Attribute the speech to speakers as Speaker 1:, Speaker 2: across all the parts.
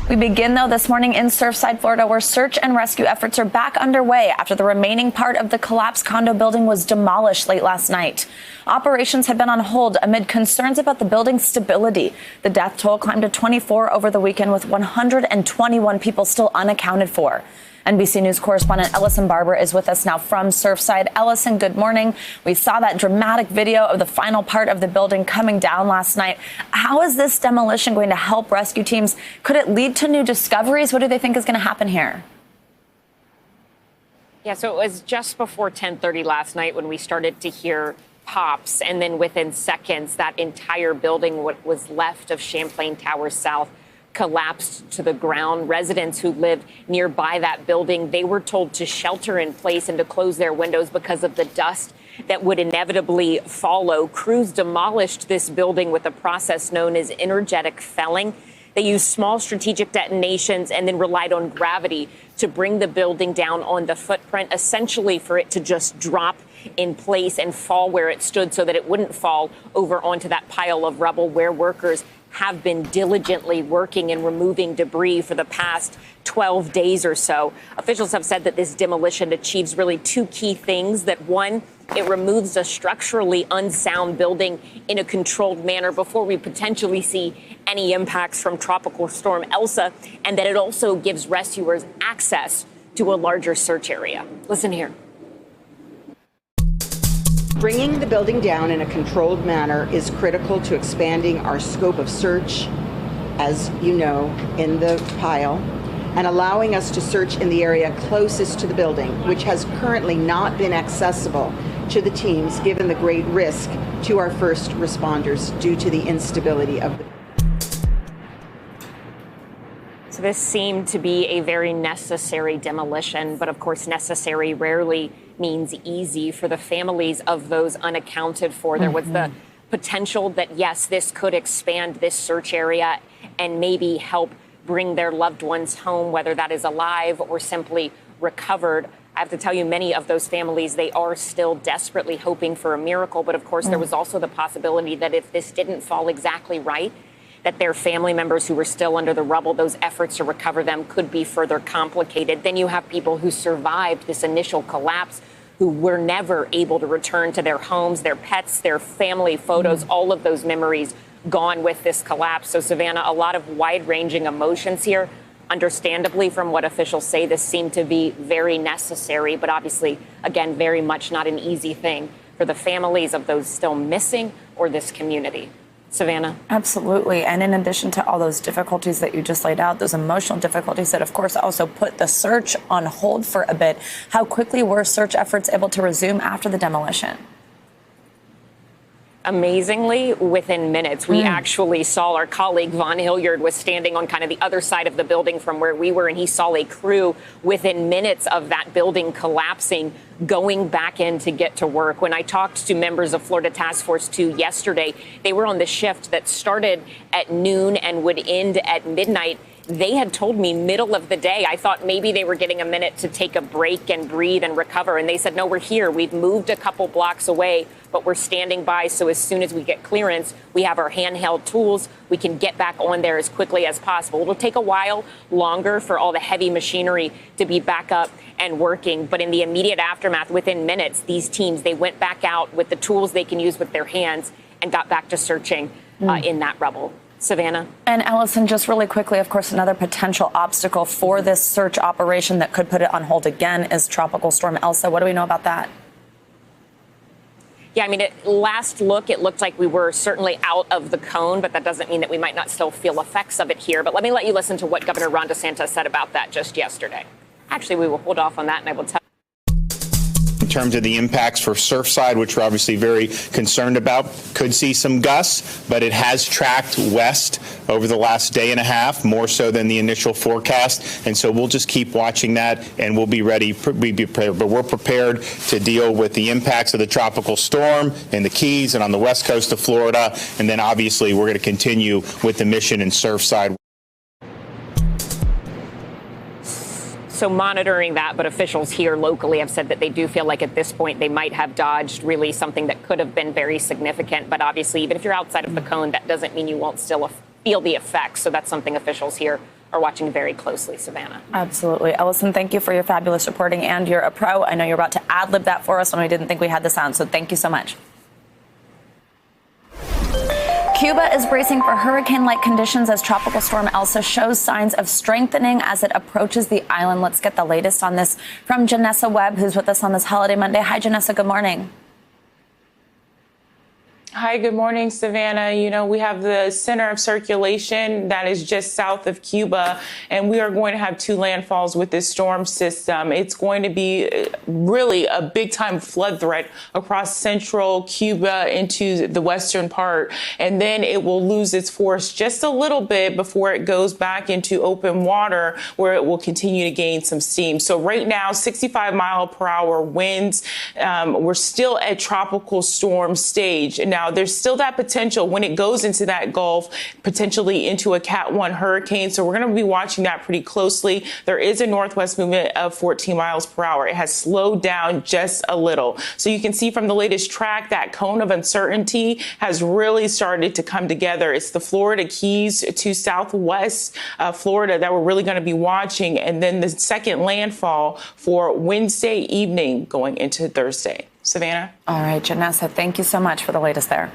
Speaker 1: We begin, though, this morning in Surfside, Florida, where search and rescue efforts are back underway after the remaining part of the collapsed condo building was demolished late last night. Operations had been on hold amid concerns about the building's stability. The death toll climbed to 24 over the weekend, with 121 people still unaccounted for. NBC News correspondent Elsa Barber is with us now from Surfside. Ellison, good morning. We saw that dramatic video of the final part of the building coming down last night. How is this demolition going to help rescue teams? Could it lead to new discoveries? What do they think is going to happen here?
Speaker 2: Yeah, so it was just before 10:30 last night when we started to hear pops, and then within seconds, that entire building, what was left of Champlain Towers South, collapsed to the ground. Residents who lived nearby that building, they were told to shelter in place and to close their windows because of the dust that would inevitably follow. Crews demolished this building with a process known as energetic felling. They used small strategic detonations and then relied on gravity to bring the building down on the footprint, essentially for it to just drop in place and fall where it stood so that it wouldn't fall over onto that pile of rubble where workers have been diligently working and removing debris for the past 12 days or so. Officials have said that this demolition achieves really two key things. That one, it removes a structurally unsound building in a controlled manner before we potentially see any impacts from Tropical Storm Elsa, and that it also gives rescuers access to a larger search area. Listen here.
Speaker 3: Bringing the building down in a controlled manner is critical to expanding our scope of search, as you know, in the pile, and allowing us to search in the area closest to the building, which has currently not been accessible to the teams given the great risk to our first responders due to the instability of the.
Speaker 2: So this seemed to be a very necessary demolition, but of course necessary rarely means easy for the families of those unaccounted for. There was the potential that, yes, this could expand this search area and maybe help bring their loved ones home, whether that is alive or simply recovered. I have to tell you, many of those families, they are still desperately hoping for a miracle. But of course, there was also the possibility that if this didn't fall exactly right, that their family members who were still under the rubble, those efforts to recover them could be further complicated. Then you have people who survived this initial collapse who were never able to return to their homes, their pets, their family photos, all of those memories gone with this collapse. So, Savannah, a lot of wide-ranging emotions here. Understandably, from what officials say, this seemed to be very necessary, but obviously, again, very much not an easy thing for the families of those still missing or this community. Savannah?
Speaker 1: Absolutely. And in addition to all those difficulties that you just laid out, those emotional difficulties that, of course, also put the search on hold for a bit, how quickly were search efforts able to resume after the demolition?
Speaker 2: Amazingly, within minutes. We actually saw our colleague Von Hilliard was standing on kind of the other side of the building from where we were, and he saw a crew within minutes of that building collapsing going back in to get to work. When I talked to members of Florida Task Force 2 yesterday, they were on the shift that started at noon and would end at midnight. They had told me middle of the day. I thought maybe they were getting a minute to take a break and breathe and recover. And they said, no, we're here. We've moved a couple blocks away, but we're standing by. So as soon as we get clearance, we have our handheld tools. We can get back on there as quickly as possible. It'll take a while longer for all the heavy machinery to be back up and working. But in the immediate aftermath, within minutes, these teams, they went back out with the tools they can use with their hands and got back to searching in that rubble. Savannah.
Speaker 1: And Ellison, just really quickly, of course, another potential obstacle for this search operation that could put it on hold again is Tropical Storm Elsa. What do we know about that?
Speaker 2: Yeah, I mean, at last look, it looked like we were certainly out of the cone, but that doesn't mean that we might not still feel effects of it here. But let me let you listen to what Governor Ron DeSantis said about that just yesterday. Actually, we will hold off on that, and I will tell
Speaker 4: in terms of the impacts for Surfside, which we're obviously very concerned about, could see some gusts, but it has tracked west over the last day and a half, more so than the initial forecast. And so we'll just keep watching that, and we'll be ready, be prepared. But we're prepared to deal with the impacts of the tropical storm in the Keys and on the west coast of Florida. And then obviously we're going to continue with the mission in Surfside.
Speaker 2: So monitoring that, but officials here locally have said that they do feel like at this point they might have dodged really something that could have been very significant. But obviously, even if you're outside of the cone, that doesn't mean you won't still feel the effects. So that's something officials here are watching very closely, Savannah.
Speaker 1: Absolutely. Ellison, thank you for your fabulous reporting, and you're a pro. I know you're about to ad-lib that for us when we didn't think we had the sound, so thank you so much. Cuba is bracing for hurricane-like conditions as Tropical Storm Elsa shows signs of strengthening as it approaches the island. Let's get the latest on this from Janessa Webb, who's with us on this holiday Monday. Hi, Janessa. Good morning.
Speaker 5: Hi, good morning, Savannah. You know, we have the center of circulation that is just south of Cuba, and we are going to have 2 landfalls with this storm system. It's going to be really a big-time flood threat across central Cuba into the western part, and then it will lose its force just a little bit before it goes back into open water, where it will continue to gain some steam. So right now, 65-mile-per-hour winds. We're still at tropical storm stage. Now, there's still that potential when it goes into that Gulf, potentially into a Cat 1 hurricane. So we're going to be watching that pretty closely. There is a northwest movement of 14 miles per hour. It has slowed down just a little. So you can see from the latest track that cone of uncertainty has really started to come together. It's the Florida Keys to southwest Florida that we're really going to be watching. And then the second landfall for Wednesday evening going into Thursday. Savannah?
Speaker 1: All right, Janessa, thank you so much for the latest there.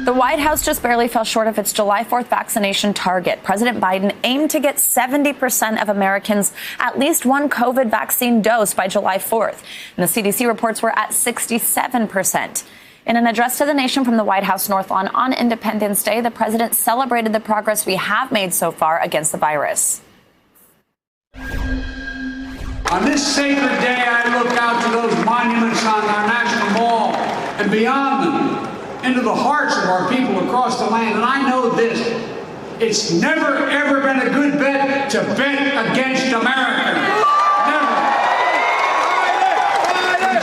Speaker 1: The White House just barely fell short of its July 4th vaccination target. President Biden aimed to get 70% of Americans at least one COVID vaccine dose by July 4th. And the CDC reports we're at 67%. In an address to the nation from the White House North Lawn on Independence Day, the president celebrated the progress we have made so far against the virus.
Speaker 6: On this sacred day, I look out to those monuments on our National Mall and beyond them, into the hearts of our people across the land. And I know this, it's never, ever been a good bet to bet against America. Never.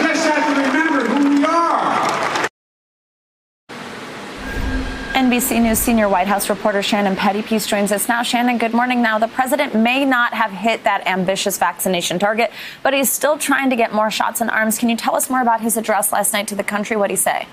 Speaker 6: We just have to remember who we are.
Speaker 1: NBC News senior White House reporter Shannon Pettypiece joins us now. Shannon, good morning. Now, the president may not have hit that ambitious vaccination target, but he's still trying to get more shots in arms. Can you tell us more about his address last night to the country? What did he say?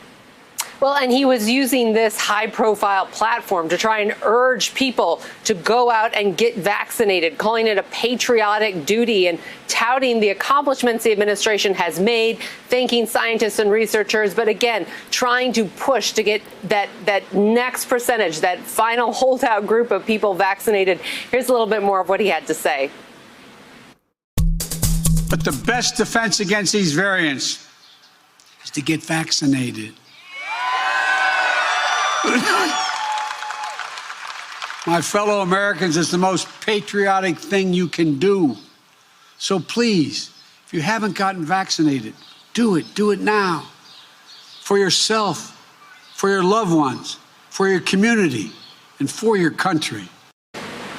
Speaker 7: Well, and he was using this high-profile platform to try and urge people to go out and get vaccinated, calling it a patriotic duty and touting the accomplishments the administration has made, thanking scientists and researchers, but again, trying to push to get that next percentage, that final holdout group of people vaccinated. Here's a little bit more of what he had to say.
Speaker 6: But the best defense against these variants is to get vaccinated. My fellow Americans, it's the most patriotic thing you can do. So please, if you haven't gotten vaccinated, do it. Do it now. For yourself, for your loved ones, for your community, and for your country.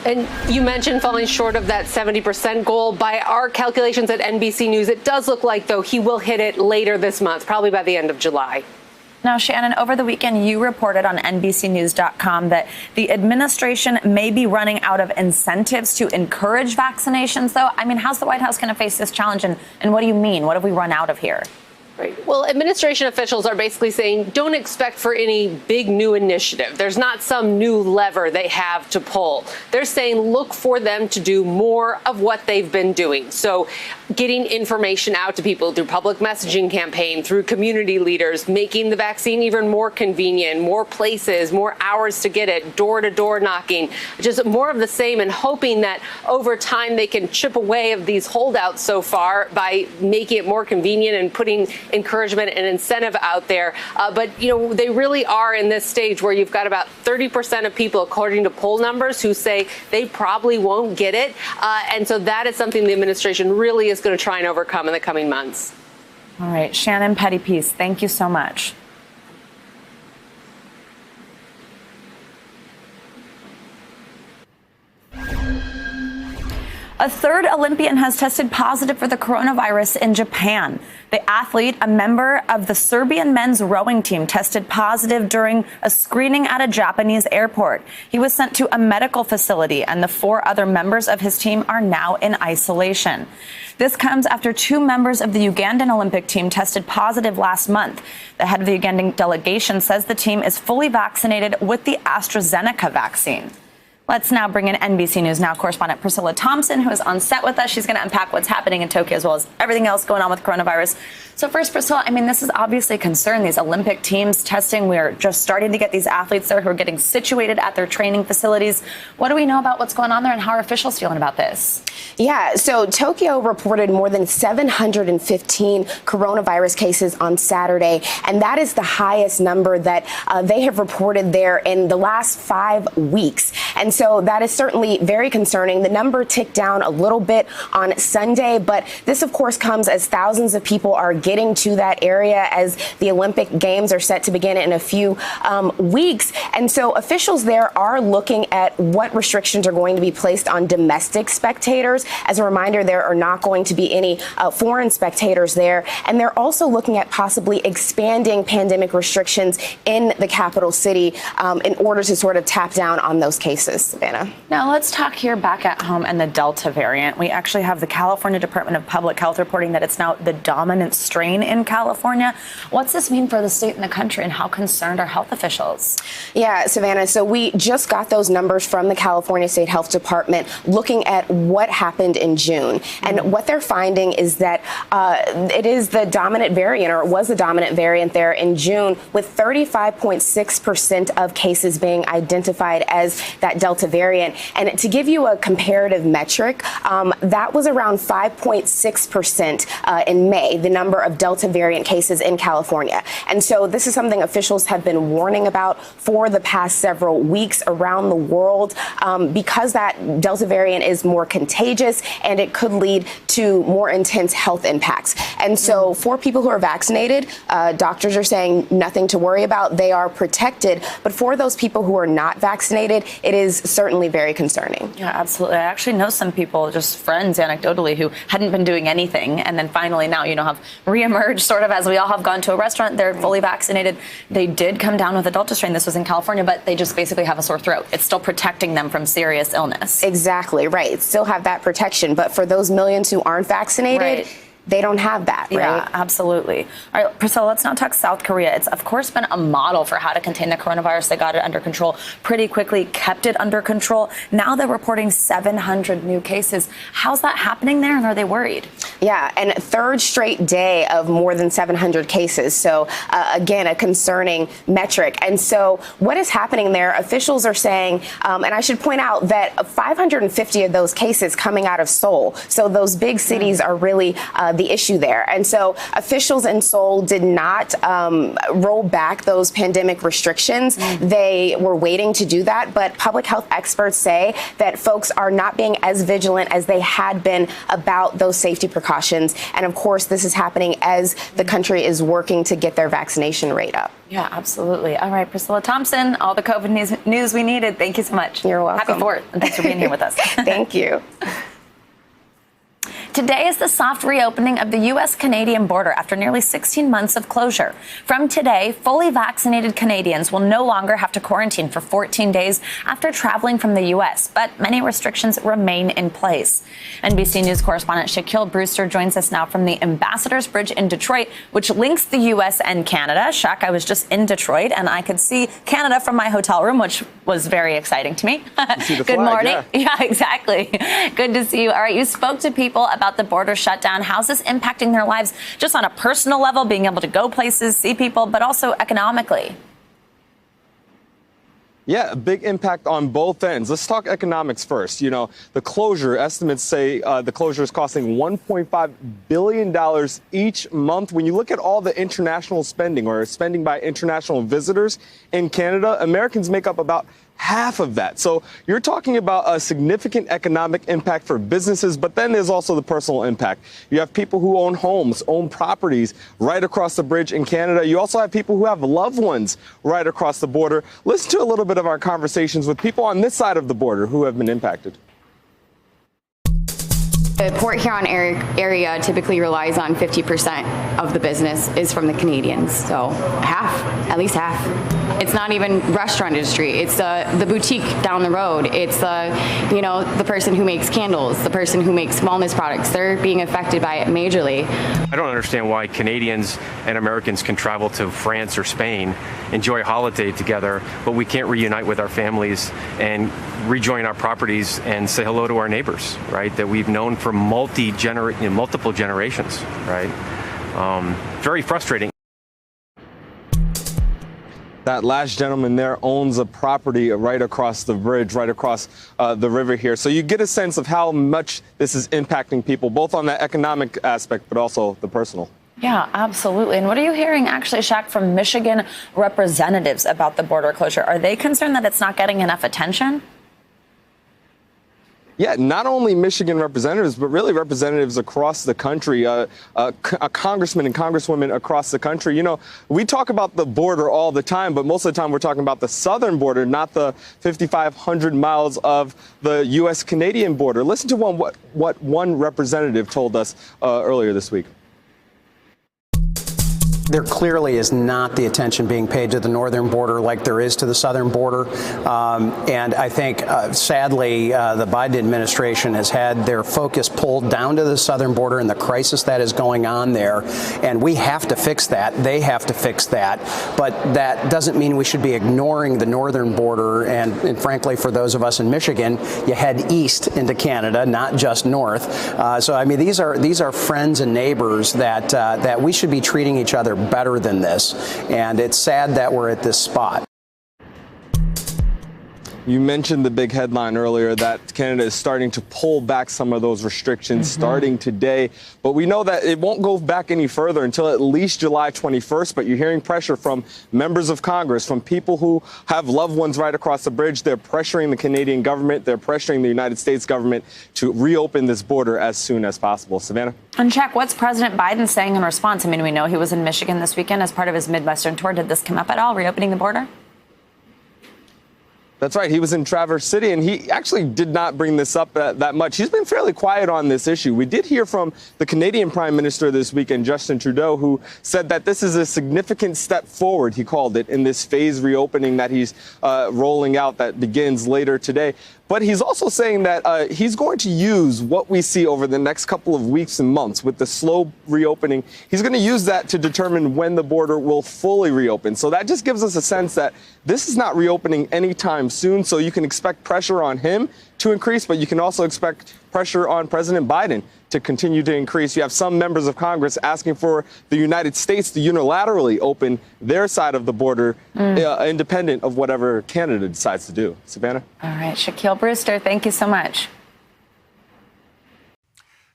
Speaker 7: And you mentioned falling short of that 70% goal. By our calculations at NBC News, it does look like, though, he will hit it later this month, probably by the end of July.
Speaker 1: Now, Shannon, over the weekend, you reported on NBCnews.com that the administration may be running out of incentives to encourage vaccinations, though. I mean, how's the White House going to face this challenge? And what do you mean? What have we run out of here?
Speaker 7: Right. Well, administration officials are basically saying don't expect for any big new initiative. There's not some new lever they have to pull. They're saying look for them to do more of what they've been doing. So getting information out to people through public messaging campaign, through community leaders, making the vaccine even more convenient, more places, more hours to get it, door-to-door knocking, just more of the same, and hoping that over time they can chip away of these holdouts so far by making it more convenient and putting encouragement and incentive out there. But, you know, they really are in this stage where you've got about 30% of people, according to poll numbers, who say they probably won't get it. And so that is something the administration really is going to try and overcome in the coming months.
Speaker 1: All right. Shannon Pettypiece, thank you so much. A third Olympian has tested positive for the coronavirus in Japan. The athlete, a member of the Serbian men's rowing team, tested positive during a screening at a Japanese airport. He was sent to a medical facility, and the 4 other members of his team are now in isolation. This comes after 2 members of the Ugandan Olympic team tested positive last month. The head of the Ugandan delegation says the team is fully vaccinated with the AstraZeneca vaccine. Let's now bring in NBC News Now correspondent Priscilla Thompson, who is on set with us. She's going to unpack what's happening in Tokyo as well as everything else going on with coronavirus. So first, Priscilla, this is obviously a concern. These Olympic teams testing, we are just starting to get these athletes there who are getting situated at their training facilities. What do we know about what's going on there and how are officials feeling about this?
Speaker 8: Yeah, so Tokyo reported more than 715 coronavirus cases on Saturday, and that is the highest number that they have reported there in the last 5 weeks. And so that is certainly very concerning. The number ticked down a little bit on Sunday, but this, of course, comes as thousands of people are getting to that area as the Olympic Games are set to begin in a few weeks. And so officials there are looking at what restrictions are going to be placed on domestic spectators. As a reminder, there are not going to be any foreign spectators there. And they're also looking at possibly expanding pandemic restrictions in the capital city in order to sort of tap down on those cases. Savannah.
Speaker 1: Now let's talk here back at home and the Delta variant. We actually have the California Department of Public Health reporting that it's now the dominant strain in California. What's this mean for the state and the country, and how concerned are health officials?
Speaker 8: Yeah, Savannah, so we just got those numbers from the California State Health Department looking at what happened in June. And what they're finding is that it is the dominant variant, or it was the dominant variant there in June, with 35.6% of cases being identified as that Delta variant. And to give you a comparative metric, that was around 5.6% in May, the number of Delta variant cases in California. And so this is something officials have been warning about for the past several weeks around the world, because that Delta variant is more contagious and it could lead to more intense health impacts. And so for people who are vaccinated, doctors are saying nothing to worry about. They are protected. But for those people who are not vaccinated, it is certainly very concerning.
Speaker 1: Yeah, absolutely. I actually know some people, just friends anecdotally, who hadn't been doing anything and then finally now, have reemerged sort of as we all have gone to a restaurant. They're fully vaccinated. They did come down with a Delta strain. This was in California, but they just basically have a sore throat. It's still protecting them from serious illness.
Speaker 8: Exactly, right. Still have that protection. But for those millions who aren't vaccinated,
Speaker 1: right,
Speaker 8: they don't have that, right?
Speaker 1: Yeah, absolutely. All right, Priscilla, let's now talk South Korea. It's, of course, been a model for how to contain the coronavirus. They got it under control pretty quickly, kept it under control. Now they're reporting 700 new cases. How's that happening there, and are they worried?
Speaker 8: Yeah, and third straight day of more than 700 cases. So, again, a concerning metric. And so what is happening there, officials are saying, and I should point out that 550 of those cases coming out of Seoul. So those big cities are really the issue there. And so officials in Seoul did not roll back those pandemic restrictions. They were waiting to do that. But public health experts say that folks are not being as vigilant as they had been about those safety precautions. And of course, this is happening as the country is working to get their vaccination rate up.
Speaker 1: Yeah, absolutely. All right, Priscilla Thompson, all the COVID news we needed. Thank you so much.
Speaker 8: You're welcome.
Speaker 1: Happy 4th, and thanks for being here with us.
Speaker 8: Thank you.
Speaker 1: Today is the soft reopening of the U.S.-Canadian border after nearly 16 months of closure. From today, fully vaccinated Canadians will no longer have to quarantine for 14 days after traveling from the U.S., but many restrictions remain in place. NBC News correspondent Shaquille Brewster joins us now from the Ambassador's Bridge in Detroit, which links the U.S. and Canada. Shaq, I was just in Detroit, and I could see Canada from my hotel room, which was very exciting to me. Good morning. Yeah, exactly. Good to see you. All right, you spoke to people about the border shutdown. How's this impacting their lives just on a personal level, being able to go places, see people, but also economically?
Speaker 9: Yeah, a big impact on both ends. Let's talk economics first. The closure, estimates say the closure is costing $1.5 billion each month. When you look at all the international spending, or spending by international visitors in Canada, Americans make up about half of that. So you're talking about a significant economic impact for businesses, but then there's also the personal impact. You have people who own homes, own properties right across the bridge in Canada. You also have people who have loved ones right across the border. Listen to a little bit of our conversations with people on this side of the border who have been impacted.
Speaker 10: The Port Huron area typically relies on 50% of the business is from the Canadians. So at least half. It's not even restaurant industry. It's the boutique down the road. It's the person who makes candles, the person who makes wellness products. They're being affected by it majorly.
Speaker 11: I don't understand why Canadians and Americans can travel to France or Spain, enjoy a holiday together, but we can't reunite with our families and rejoin our properties and say hello to our neighbors, right? That we've known for multiple generations, right? Very frustrating.
Speaker 9: That last gentleman there owns a property right across the bridge, right across the river here. So you get a sense of how much this is impacting people, both on the economic aspect, but also the personal.
Speaker 1: Yeah, absolutely. And what are you hearing, actually, Shaq, from Michigan representatives about the border closure? Are they concerned that it's not getting enough attention?
Speaker 9: Yeah, not only Michigan representatives, but really representatives across the country, a congressman and congresswomen across the country. You know, we talk about the border all the time, but most of the time we're talking about the southern border, not the 5,500 miles of the U.S.-Canadian border. Listen to what one representative told us earlier this week.
Speaker 12: There clearly is not the attention being paid to the northern border like there is to the southern border. And I think, sadly, the Biden administration has had their focus pulled down to the southern border and the crisis that is going on there. And we have to fix that. They have to fix that. But that doesn't mean we should be ignoring the northern border. And frankly, for those of us in Michigan, you head east into Canada, not just north. So, I mean, these are friends and neighbors that we should be treating each other better than this, and it's sad that we're at this spot.
Speaker 9: You mentioned the big headline earlier that Canada is starting to pull back some of those restrictions starting today. But we know that it won't go back any further until at least July 21st. But you're hearing pressure from members of Congress, from people who have loved ones right across the bridge. They're pressuring the Canadian government. They're pressuring the United States government to reopen this border as soon as possible. Savannah?
Speaker 1: And Chuck, what's President Biden saying in response? I mean, we know he was in Michigan this weekend as part of his Midwestern tour. Did this come up at all, reopening the border?
Speaker 9: That's right. He was in Traverse City, and he actually did not bring this up that much. He's been fairly quiet on this issue. We did hear from the Canadian Prime Minister this weekend, Justin Trudeau, who said that this is a significant step forward, he called it, in this phased reopening that he's rolling out that begins later today. But he's also saying that he's going to use what we see over the next couple of weeks and months with the slow reopening. He's going to use that to determine when the border will fully reopen. So that just gives us a sense that this is not reopening anytime soon. So you can expect pressure on him to increase, but you can also expect pressure on President Biden to continue to increase. You have some members of Congress asking for the United States to unilaterally open their side of the border, independent of whatever Canada decides to do. Savannah?
Speaker 1: All right, Shaquille Brewster, thank you so much.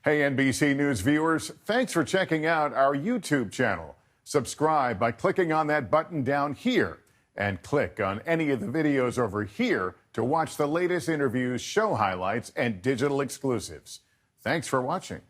Speaker 13: Hey, NBC News viewers, thanks for checking out our YouTube channel. Subscribe by clicking on that button down here and click on any of the videos over here to watch the latest interviews, show highlights, and digital exclusives. Thanks for watching.